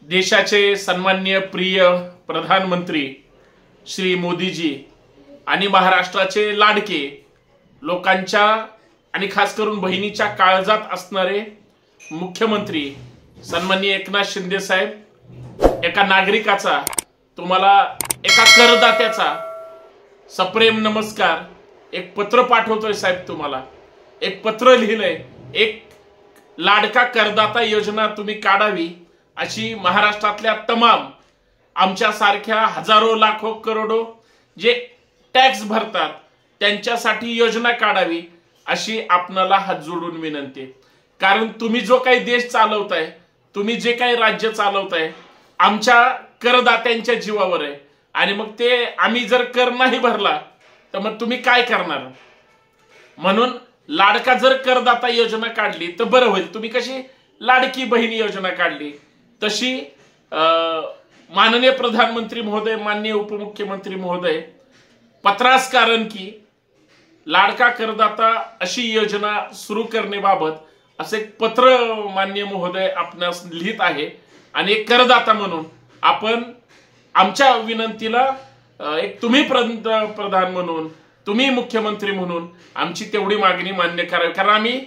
देशाचे सन्माननीय प्रिय प्रधानमंत्री श्री मोदीजी आणि महाराष्ट्राचे लाडके लोकांच्या आणि खास करून बहिणीच्या काळजात असणारे मुख्यमंत्री सन्माननीय एकनाथ शिंदे साहेब, एका नागरिकाचा, तुम्हाला एका करदात्याचा सप्रेम नमस्कार. एक पत्र पाठवतोय साहेब, तुम्हाला एक पत्र लिहिलंय. एक लाडका करदाता योजना तुम्ही काढावी अशी महाराष्ट्रातल्या तमाम आमच्या सारख्या हजारो लाखो करोडो जे टॅक्स भरतात त्यांच्यासाठी योजना काढावी अशी आपणाला हात जोडून विनंती. कारण तुम्ही जो काही देश चालवताय, तुम्ही जे काही राज्य चालवताय, आमच्या करदात्यांच्या जीवावर आहे. आणि मग ते आम्ही जर कर नाही भरला तर मग तुम्ही काय करणार? म्हणून लाडका जर करदाता योजना काढली तर बरं होईल. तुम्ही कशी लाडकी बहिणी योजना काढली तशी माननीय प्रधानमंत्री महोदय, माननीय उपमुख्यमंत्री महोदय पत्रास कारण की लाडका करदाता अशी योजना सुरू करण्याबाबत असे पत्र माननीय महोदय आपणास लिहित आहे. आणि एक करदाता म्हणून आपण आमच्या विनंतीला एक तुम्ही प्रधान म्हणून, तुम्ही मुख्यमंत्री म्हणून आमची तेवढी मागणी मान्य करावी. कारण आम्ही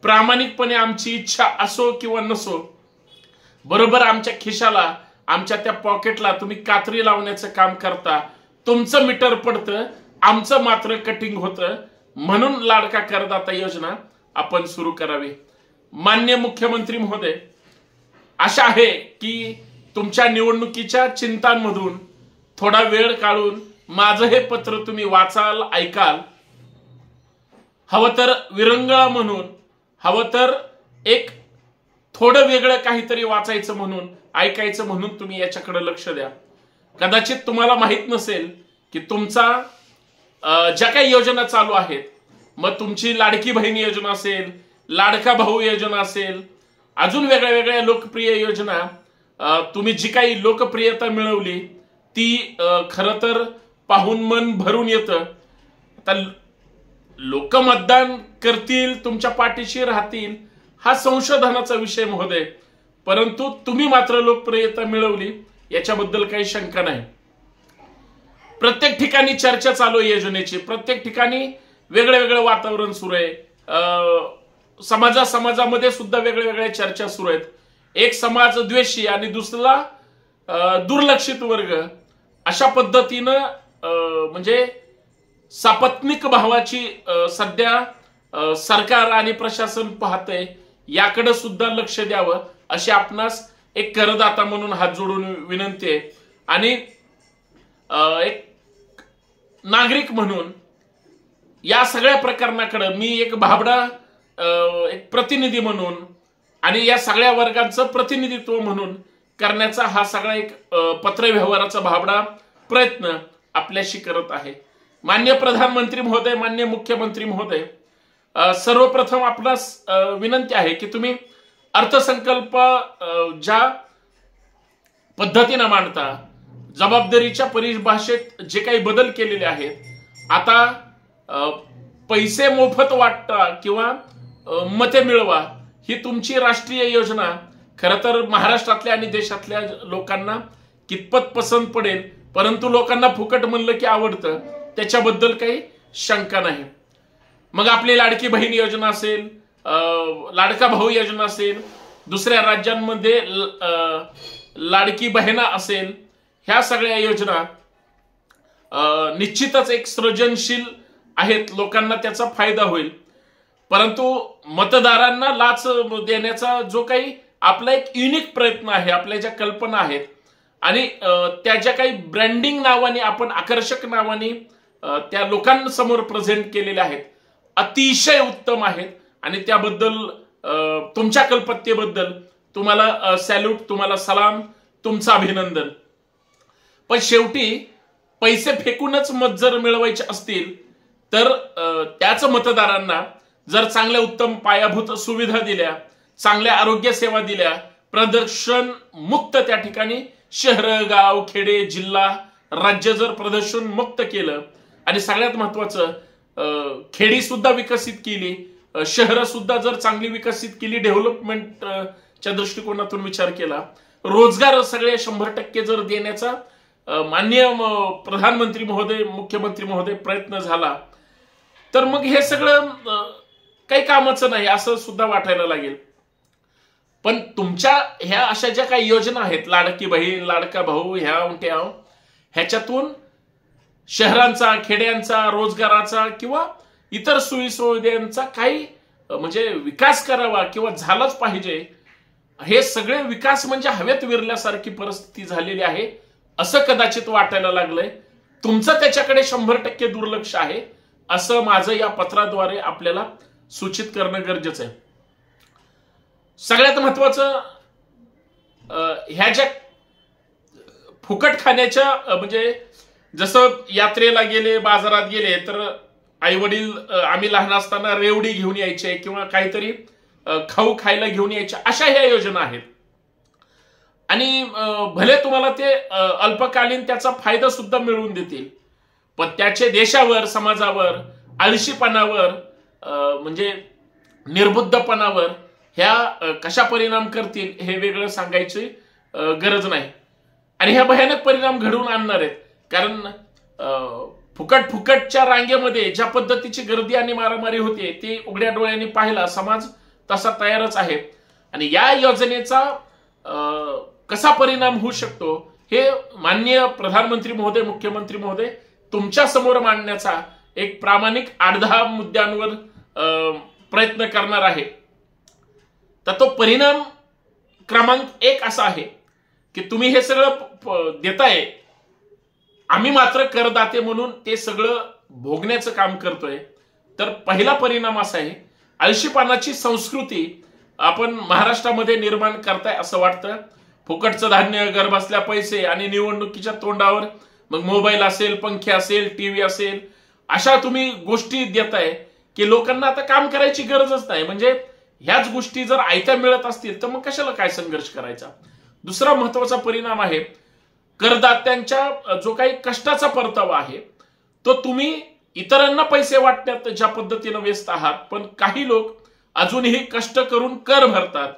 प्रामाणिकपणे आमची इच्छा असो किंवा नसो, बरोबर आमच्या खिशाला, आमच्या त्या पॉकेटला तुम्ही कात्री लावण्याचं काम करता. तुमचं मीटर पडतं, आमचं मात्र कटिंग होतं. म्हणून लाडका करदाता योजना आपण सुरू करावी. माननीय मुख्यमंत्री महोदय, आशा आहे की तुमच्या निवडणुकीच्या चिंतांमधून थोडा वेळ काढून माझं हे पत्र तुम्ही वाचाल, ऐकाल. हवं तर विरंगुळा म्हणून, हवं तर एक थोडं वेगळं काहीतरी वाचायचं म्हणून, ऐकायचं म्हणून तुम्ही याच्याकडे लक्ष द्या. कदाचित तुम्हाला माहित नसेल की तुमचा ज्या काही योजना चालू आहेत, मग तुमची लाडकी बहीण योजना असेल, लाडका भाऊ योजना असेल, अजून वेगळ्या वेगळ्या लोकप्रिय योजना, तुम्ही जी काही लोकप्रियता मिळवली ती खरं तर पाहून मन भरून येतं. आता लोक मतदान करतील, तुमच्या पाठीशी राहतील, हा संशोधनाचा विषय महोदय. परंतु तुम्ही मात्र लोकप्रियता मिळवली याच्याबद्दल काही शंका नाही. प्रत्येक ठिकाणी चर्चा चालू आहे योजनेची, प्रत्येक ठिकाणी वेगळं वेगळं वातावरण सुरू आहे. समाजामध्ये सुद्धा वेगळ्या वेगळ्या चर्चा सुरू आहेत. एक समाज द्वेषी आणि दुसरा दुर्लक्षित वर्ग, अशा पद्धतीनं म्हणजे सापत्निक भावाची सध्या सरकार आणि प्रशासन पाहतंय. याकडे सुद्धा लक्ष द्यावं अशी आपणास एक करदाता म्हणून हात जोडून विनंती आहे. आणि एक नागरिक म्हणून या सगळ्या प्रकरणाकडे मी एक भाबडा एक प्रतिनिधी म्हणून आणि या सगळ्या वर्गांचं प्रतिनिधित्व म्हणून करण्याचा हा सगळा एक पत्रव्यवहाराचा भाबडा प्रयत्न आपल्याशी करत आहे. माननीय प्रधानमंत्री महोदय, माननीय मुख्यमंत्री महोदय, सर्वप्रथम आपणास विनंती आहे की तुम्ही अर्थसंकल्प ज्या पद्धतीने मांडता, जबाबदारीच्या परिभाषेत जे काही बदल केलेले आहेत, आता पैसे मोफत वाटता किंवा मते मिळवा ही तुमची राष्ट्रीय योजना खरं तर महाराष्ट्रातल्या आणि देशातल्या लोकांना कितपत पसंत पडेल, परंतु लोकांना फुकट म्हणलं की आवडतं, त्याच्याबद्दल काही शंका नाही. मग आपली लाडकी बहीण योजना असेल, लाडका भाऊ योजना असेल, दुसऱ्या राज्यांमध्ये लाडकी बहिणा असेल, ह्या सगळ्या योजना निश्चितच एक सृजनशील आहेत, लोकांना त्याचा फायदा होईल. परंतु मतदारांना लाच देण्याचा जो काही आपला एक युनिक प्रयत्न आहे, आपल्या ज्या कल्पना आहेत आणि त्या ज्या काही ब्रँडिंग नावाने आपण आकर्षक नावाने त्या लोकांसमोर प्रेझेंट केलेल्या आहेत, अतिशय उत्तम आहेत. आणि त्याबद्दल तुमच्या कल्पकतेबद्दल तुम्हाला सॅल्यूट, तुम्हाला सलाम, तुमचं अभिनंदन. पण शेवटी पैसे फेकूनच मत जर मिळवायचे असतील तर त्याच मतदारांना जर चांगल्या उत्तम पायाभूत सुविधा दिल्या, चांगल्या आरोग्य सेवा दिल्या, प्रदूषण मुक्त त्या ठिकाणी शहर, गाव, खेडे, जिल्हा, राज्य जर प्रदूषण मुक्त केलं आणि सगळ्यात महत्वाचं खेडी सुद्धा विकसित केली, शहरं सुद्धा जर चांगली विकसित केली, डेव्हलपमेंटच्या दृष्टिकोनातून विचार केला रोजगार सगळे 100% जर देण्याचा माननीय प्रधानमंत्री महोदय, मुख्यमंत्री महोदय प्रयत्न झाला तर मग हे सगळं काही कामाचं नाही असं सुद्धा वाटायला लागेल. पण तुमच्या ह्या अशा ज्या काही योजना आहेत, लाडकी बहीण, लाडका भाऊ, ह्याच्यातून शहरांचा, खेड्यांचा, रोजगाराचा किंवा इतर सुविधा काही म्हणजे विकास करावा किंवा झालाच पाहिजे. हे सगळे विकास म्हणजे हवेत विरल्यासारखी परिस्थिती झालेली आहे असं कदाचित वाटायला लागलंय. तुमचं त्याच्याकडे 100% दुर्लक्ष आहे असं माझं या पत्राद्वारे आपल्याला सूचित करणं गरजेचं आहे. सगळ्यात महत्वाचं, ह्या ज्या फुकट खाण्याच्या म्हणजे जसं यात्रेला गेले, बाजारात गेले तर आई वडील, आम्ही लहान असताना रेवडी घेऊन यायचे किंवा काहीतरी खाऊ खायला घेऊन यायचे, अशा ह्या योजना आहेत. आणि भले तुम्हाला ते अल्पकालीन त्याचा फायदा सुद्धा मिळवून देतील, पण त्याचे देशावर, समाजावर, आळशीपणावर म्हणजे निर्बुद्धपणावर ह्या कशा परिणाम करतील हे वेगळं सांगायची गरज नाही. आणि ह्या भयानक परिणाम घडवून आणणार आहेत. कारण फुकटच्या रांगेमध्ये ज्या पद्धतीची गर्दी आणि मारामारी होते ती उघड्या डोळ्यांनी पाहायला समाज तसा तयारच आहे. आणि या योजनेचा कसा परिणाम होऊ शकतो हे माननीय प्रधानमंत्री महोदय, मुख्यमंत्री महोदय तुमच्या समोर मांडण्याचा एक प्रामाणिक 8-10 मुद्द्यांवर प्रयत्न करणार आहे. तर तो परिणाम क्रमांक 1 असा आहे की तुम्ही हे सगळं देताय, आम्ही मात्र करदाते म्हणून ते सगळं भोगण्याचं काम करतोय. तर पहिला परिणाम असा आहे, आळशीपणाची संस्कृती आपण महाराष्ट्रामध्ये निर्माण करताय असं वाटतं. फुकटचं धान्य, घरबसल्या पैसे आणि निवडणुकीच्या तोंडावर मग मोबाईल असेल, पंखे असेल, टीव्ही असेल, अशा तुम्ही गोष्टी देताय की लोकांना आता काम करायची गरजच नाही. म्हणजे ह्याच गोष्टी जर आयत्या मिळत असतील तर मग कशाला काय संघर्ष करायचा. दुसरा महत्वाचा परिणाम आहे, करदात्यांच्या जो काही कष्टाचा परतावा आहे तो तुम्ही इतरांना पैसे वाटण्यात ज्या पद्धतीनं व्यस्त आहात, पण काही लोक अजूनही कष्ट करून कर भरतात,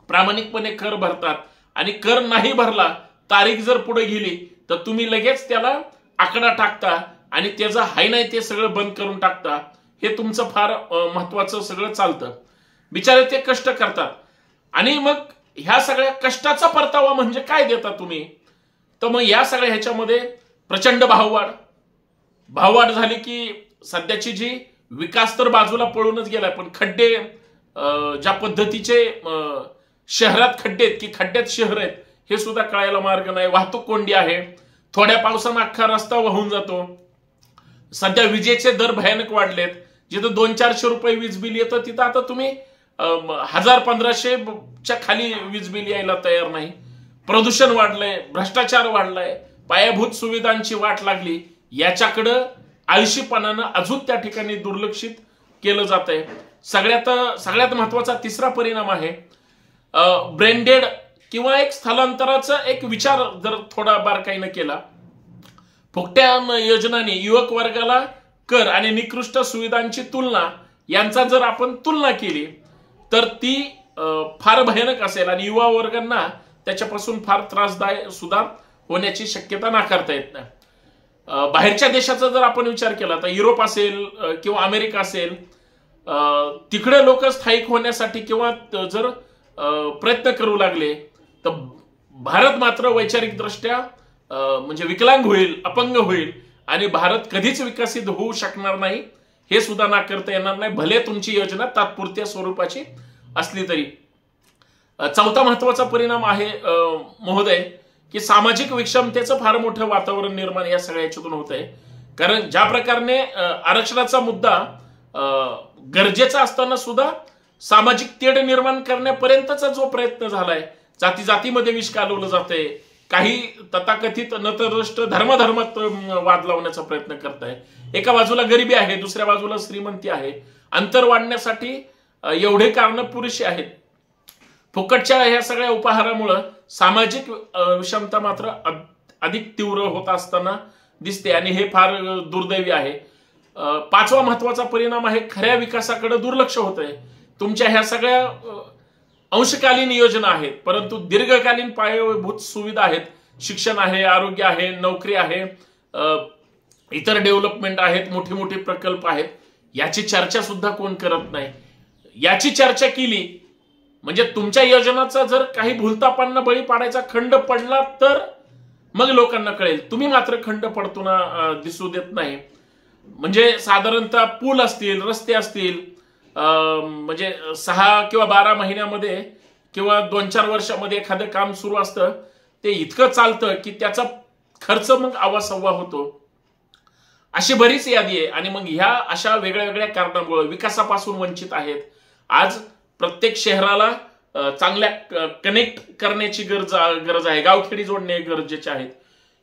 प्रामाणिकपणे कर भरतात. आणि कर नाही भरला, तारीख जर पुढे गेली तर तुम्ही लगेच त्याला आकडा टाकता आणि त्याचं हाय नाही ते सगळं बंद करून टाकता. हे तुमचं फार महत्वाचं सगळं चालतं. बिचारे ते कष्ट करतात आणि मग ह्या सगळ्या कष्टाचा परतावा म्हणजे काय देता तुम्ही? तर मग या सगळ्या ह्याच्यामध्ये प्रचंड भाववाढ झाली की सध्याची जी विकास तर बाजूला पळूनच गेलाय, पण खड्डे ज्या पद्धतीचे शहरात खड्डे आहेत की खड्ड्यात शहर आहेत हे सुद्धा कळायला मार्ग नाही. वाहतूक कोंडी आहे, थोड्या पावसानं अख्खा रस्ता वाहून जातो. सध्या विजेचे दर भयानक वाढलेत. जिथं 200-400 रुपये वीज बिल येतं तिथं आता तुम्ही 1000-1500च्या खाली वीज बिल यायला तयार नाही. प्रदूषण वाढलंय, भ्रष्टाचार वाढलाय, पायाभूत सुविधांची वाट लागली. याच्याकडं आळशीपणानं अजून त्या ठिकाणी दुर्लक्षित केलं जात आहे. सगळ्यात महत्वाचा तिसरा परिणाम आहे, ब्रेनडेड किंवा एक स्थलांतराचा एक विचार जर थोडा बारकाईनं केला. फुकट्या योजनांनी युवक वर्गाला कर आणि निकृष्ट सुविधांची तुलना यांचा जर आपण तुलना केली तर ती फार भयानक असेल आणि युवा वर्गांना त्याच्यापासून फार त्रासदायक सुद्धा होण्याची शक्यता नाकारता येत नाही. बाहेरच्या देशाचा जर आपण विचार केला तर युरोप असेल किंवा अमेरिका असेल, तिकडे लोक स्थायिक होण्यासाठी किंवा जर प्रयत्न करू लागले तर भारत मात्र वैचारिक दृष्ट्या म्हणजे विकलांग होईल, अपंग होईल आणि भारत कधीच विकसित होऊ शकणार नाही हे सुद्धा नाकारता येणार नाही, भले तुमची योजना तात्पुरत्या स्वरूपाची असली तरी. चौथा महत्वाचा परिणाम आहे महोदय की सामाजिक विषमतेचं फार मोठं वातावरण निर्माण या सगळ्या याच्यातून होत आहे. कारण ज्या प्रकारे आरक्षणाचा मुद्दा गरजेचा असताना सुद्धा सामाजिक तेढ निर्माण करण्यापर्यंतचा जो प्रयत्न झालाय, जातीमध्ये विष कालवलं जातंय, काही तथाकथित नतद्रष्ट धर्मात वाद लावण्याचा प्रयत्न करताय. एका बाजूला गरिबी आहे, दुसऱ्या बाजूला श्रीमंती आहे. अंतर वाढण्यासाठी एवढे कारण पुरेशी आहेत. फुकटच्या ह्या सगळ्या उपहारामुळे सामाजिक विषमता मात्र अधिक तीव्र होत असताना दिसते आणि हे फार दुर्दैवी आहे. पाचवा महत्वाचा परिणाम आहे, खऱ्या विकासाकडे दुर्लक्ष होत आहे. तुमच्या ह्या सगळ्या अंशकालीन योजना आहेत, परंतु दीर्घकालीन पायाभूत सुविधा आहेत, शिक्षण आहे, आरोग्य आहे, नोकरी आहे, इतर डेव्हलपमेंट आहेत, मोठे मोठे प्रकल्प आहेत, याची चर्चा सुद्धा कोण करत नाही. याची चर्चा केली म्हणजे तुमच्या योजनाचा जर काही भूलथापांना बळी पाडायचा खंड पडला तर मग लोकांना कळेल. तुम्ही मात्र खंड पडताना दिसू देत नाही. म्हणजे साधारणतः पूल असतील, रस्ते असतील, म्हणजे 6 किंवा 12 महिन्यामध्ये किंवा 2-4 वर्षामध्ये एखादं काम सुरू असतं, ते इतकं चालतं की त्याचा खर्च मग आवासव्वा होतो. अशी बरीच यादी आहे. आणि मग ह्या अशा वेगळ्या वेगळ्या कारणांमुळे विकासापासून वंचित आहेत. आज प्रत्येक शहराला चांगल्या कनेक्ट करण्याची गरज आहे, गावखेडी जोडणे गरजेचे आहेत.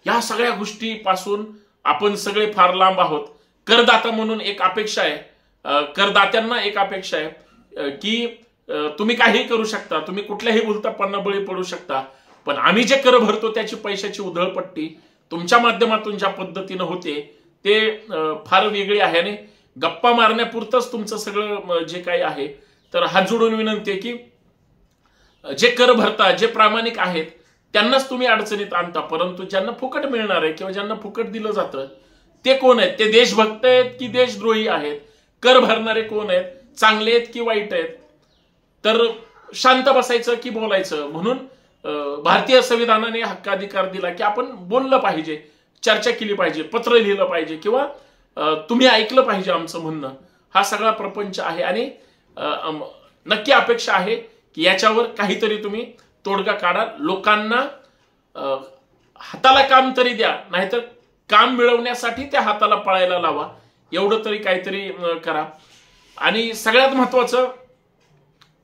या सगळ्या गोष्टीपासून आपण सगळे फार लांब आहोत. करदाता म्हणून एक अपेक्षा आहे, करदात्यांना एक अपेक्षा आहे की तुम्ही काहीही करू शकता, तुम्ही कुठल्याही भूलथापांना बळी पडू शकता, पण आम्ही जे कर भरतो त्याची पैशाची उधळपट्टी तुमच्या माध्यमातून ज्या पद्धतीनं होते ते फार वेगळी आहे. आणि गप्पा मारण्यापुरतंच तुमचं सगळं जे काही आहे. तर हात जोडून विनंती आहे की जे कर भरता, जे प्रामाणिक आहेत त्यांनाच तुम्ही अडचणीत आणता, परंतु ज्यांना फुकट मिळणार आहे किंवा ज्यांना फुकट दिलं जातं ते कोण आहेत? ते देशभक्त आहेत की देशद्रोही आहेत? कर भरणारे कोण आहेत? चांगले आहेत की वाईट आहेत? तर शांत बसायचं की बोलायचं? म्हणून भारतीय संविधानाने हक्काधिकार दिला की आपण बोललं पाहिजे, चर्चा केली पाहिजे, पत्र लिहिलं पाहिजे किंवा तुम्ही ऐकलं पाहिजे आमचं म्हणणं. हा सगळा प्रपंच आहे. आणि नक्की अपेक्षा आहे की याच्यावर काहीतरी तुम्ही तोडगा काढा. लोकांना हाताला काम तरी द्या, नाहीतर काम मिळवण्यासाठी त्या हाताला पळायला लावा. एवढं तरी काहीतरी करा. आणि सगळ्यात महत्वाचं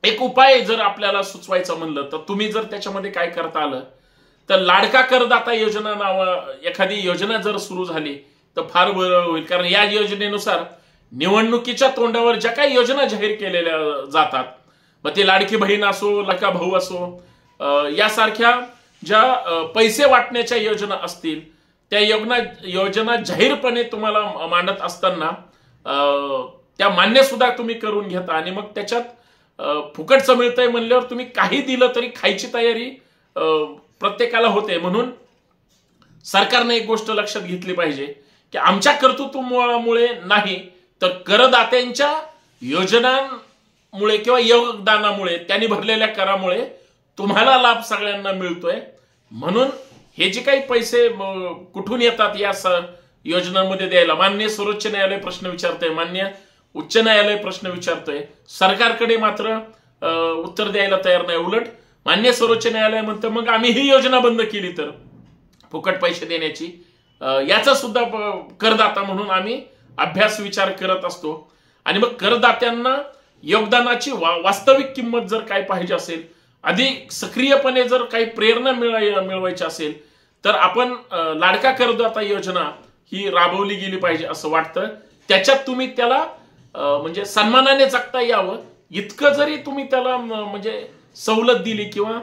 एक उपाय जर आपल्याला सुचवायचं म्हणलं तर तुम्ही जर त्याच्यामध्ये काय करता आलं तर लाडका करदाता योजना एखादी योजना जर सुरू झाली तर फार बरं होईल. कारण या योजनेनुसार निवडणुकीच्या तोंडावर ज्या काही योजना जाहीर केलेल्या जातात, मग ते लाडकी बहीण असो, लाडका भाऊ असो, यासारख्या ज्या पैसे वाटण्याच्या योजना असतील, त्या योजना जाहीरपणे तुम्हाला मांडत असताना त्या मान्य सुद्धा तुम्ही करून घेता. आणि मग त्याच्यात फुकटचं मिळतंय म्हणल्यावर तुम्ही काही दिलं तरी खायची तयारी प्रत्येकाला होते. म्हणून सरकारने एक गोष्ट लक्षात घेतली पाहिजे की आमच्या कर्तृत्वामुळे नाही तर करदात्यांच्या योजनांमुळे किंवा योगदानामुळे, त्यांनी भरलेल्या करामुळे तुम्हाला लाभ सगळ्यांना मिळतोय. म्हणून हे जे काही पैसे कुठून येतात या योजनांमध्ये द्यायला, मान्य सर्वोच्च न्यायालय प्रश्न विचारतंय, मान्य उच्च न्यायालय प्रश्न विचारतोय, सरकारकडे मात्र उत्तर द्यायला तयार नाही. उलट मान्य सर्वोच्च न्यायालय म्हणतं मग आम्ही ही योजना बंद केली तर फुकट पैसे देण्याची, याचा सुद्धा करदाता म्हणून आम्ही अभ्यास विचार करत असतो. आणि मग करदात्यांना योगदानाची वास्तविक किंमत जर काय पाहिजे असेल, अधिक सक्रियपणे जर काही प्रेरणा मिळवायची असेल तर आपण लाडका करदाता योजना ही राबवली गेली पाहिजे असं वाटतं. त्याच्यात तुम्ही त्याला म्हणजे सन्मानाने जगता यावं इतकं जरी तुम्ही त्याला म्हणजे सवलत दिली किंवा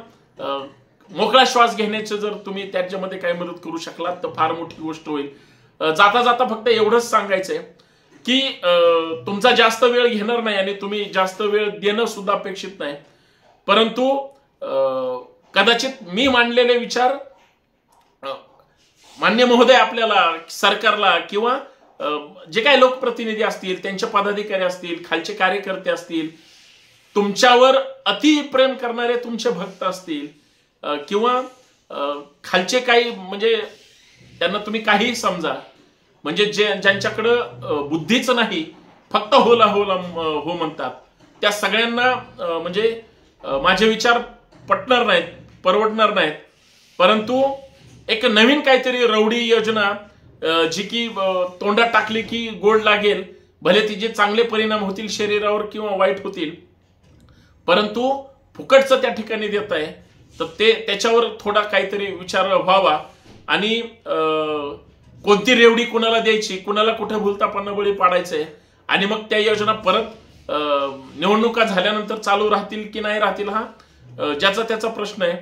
मोकळा श्वास घेण्याचं जर तुम्ही त्याच्यामध्ये काही मदत करू शकलात तर फार मोठी गोष्ट होईल. जाता जाता फक्त एवढंच सांगायचंय की तुमचा जास्त वेळ घेणार नाही आणि तुम्ही जास्त वेळ देणं सुद्धा अपेक्षित नाही, परंतु कदाचित मी मांडलेले विचार मान्य महोदय आपल्याला, सरकारला किंवा जे काही लोकप्रतिनिधी असतील, त्यांचे पदाधिकारी असतील, खालचे कार्यकर्ते असतील, तुमच्यावर अति प्रेम करणारे तुमचे भक्त असतील किंवा खालचे काही म्हणजे त्यांना तुम्ही काहीही समजा, म्हणजे ज्यांच्याकडं बुद्धीच नाही फक्त होला होला हो म्हणतात, त्या सगळ्यांना म्हणजे माझे विचार पटणार नाहीत, परवडणार नाहीत. परंतु एक नवीन काहीतरी रवडी योजना जी की तोंडात टाकली की गोड लागेल, भले तिचे चांगले परिणाम होतील शरीरावर किंवा वाईट होतील, परंतु फुकटचं त्या ठिकाणी देत आहे तर त्याच्यावर थोडा काहीतरी विचार व्हावा. आणि कोणती रेवडी कुणाला द्यायची, कुणाला कुठे भूलथापांना बळी पाडायचंय, आणि मग त्या योजना परत निवडणुका झाल्यानंतर चालू राहतील की नाही राहतील हा ज्याचा त्याचा प्रश्न आहे.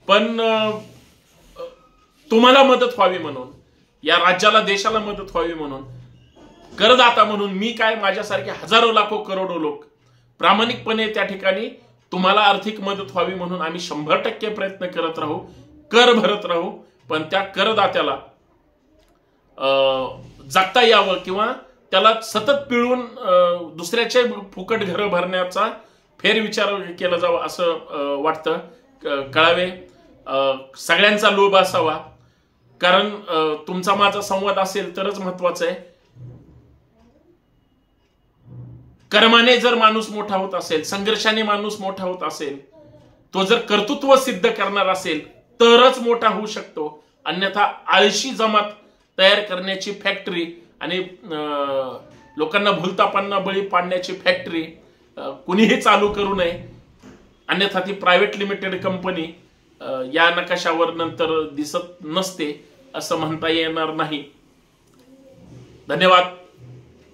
पण तुम्हाला मदत व्हावी म्हणून, या राज्याला देशाला मदत व्हावी म्हणून, करदाता म्हणून मी काय, माझ्यासारखे हजारो लाखो करोडो लोक प्रामाणिकपणे त्या ठिकाणी तुम्हाला आर्थिक मदत व्हावी म्हणून आम्ही 100% प्रयत्न करत राहू, कर भरत राहू, पण त्या करदात्याला जगता यावं किंवा त्याला सतत पिळून दुसऱ्याचे फुकट घरं भरण्याचा फेरविचार केला जावा असं वाटतं. कळावे, सगळ्यांचा लोभ असावा, कारण तुमचा माझा संवाद असेल तरच महत्वाचं आहे. कर्माने जर माणूस मोठा होत असेल, संघर्षाने माणूस मोठा होत असेल, तो जर कर्तृत्व सिद्ध करणार असेल तरच मोठा होऊ शकतो. अन्यथा आळशी जमात तयार करण्याची फॅक्टरी आणि लोकांना भूलतापांना बळी पाडण्याची फॅक्टरी कुणीही चालू करू नये. अन्यथा ती प्रायव्हेट लिमिटेड कंपनी या नकाशावर नंतर दिसत नसते असं म्हणता येणार नाही. धन्यवाद.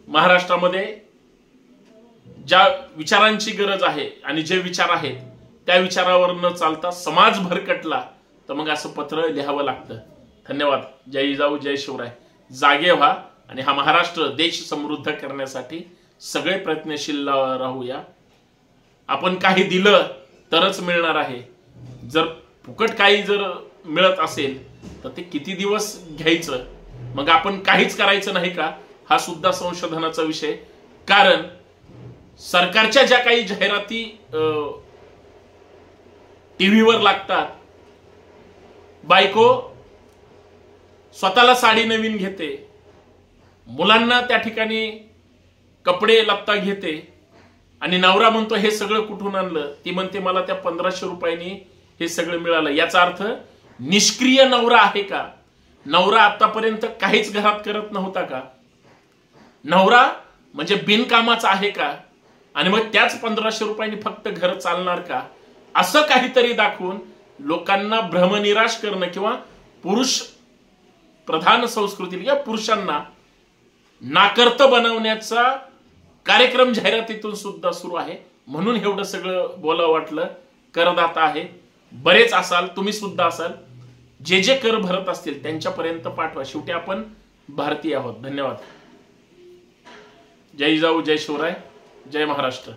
महाराष्ट्रामध्ये ज्या विचारांची गरज आहे आणि जे विचार आहेत त्या विचारावर न चालता समाज भरकटला तर मग असं पत्र लिहावं लागतं. धन्यवाद. जय जिजाऊ, जय शिवराय. जागे व्हा आणि हा महाराष्ट्र देश समृद्ध करण्यासाठी सगळे प्रयत्नशील राहूया. आपण काही दिलं तरच मिळणार आहे. जर फुकट काही जर मिळत असेल तर ते किती दिवस घ्यायचं, मग आपण काहीच करायचं नाही का, हा सुद्धा संशोधनाचा विषय. कारण सरकारच्या ज्या काही जाहिराती टीव्हीवर लागतात, बायको स्वतःला साडी नवीन घेते, मुलांना त्या ठिकाणी कपडे लत्ता घेते आणि नवरा म्हणतो हे सगळं कुठून आणलं, ती म्हणते मला त्या 1500 रुपयांनी हे सगळं मिळालं. याचा अर्थ निष्क्रिय नवरा आहे का? नवरा आतापर्यंत काहीच घरात करत नव्हता का? नवरा म्हणजे बिनकामाचा आहे का? आणि मग त्याच 1500 रुपयांनी फक्त घर चालणार का? असं काहीतरी दाखवून लोकांना भ्रमनिराश करणं किंवा पुरुष प्रधान संस्कृती किंवा पुरुषांना नाकर्त बनवण्याचा कार्यक्रम जाहिरातीतून सुद्धा सुरू आहे. म्हणून एवढं सगळं बोलावं वाटलं. करदाता आहे, बरेच असाल, तुम्ही सुद्धा असाल, जे जे कर भरत असतील त्यांच्यापर्यंत पाठवा. शेवटी आपण भारतीय आहोत. धन्यवाद. जय जिजाऊ, जय शिवराय, जय महाराष्ट्र.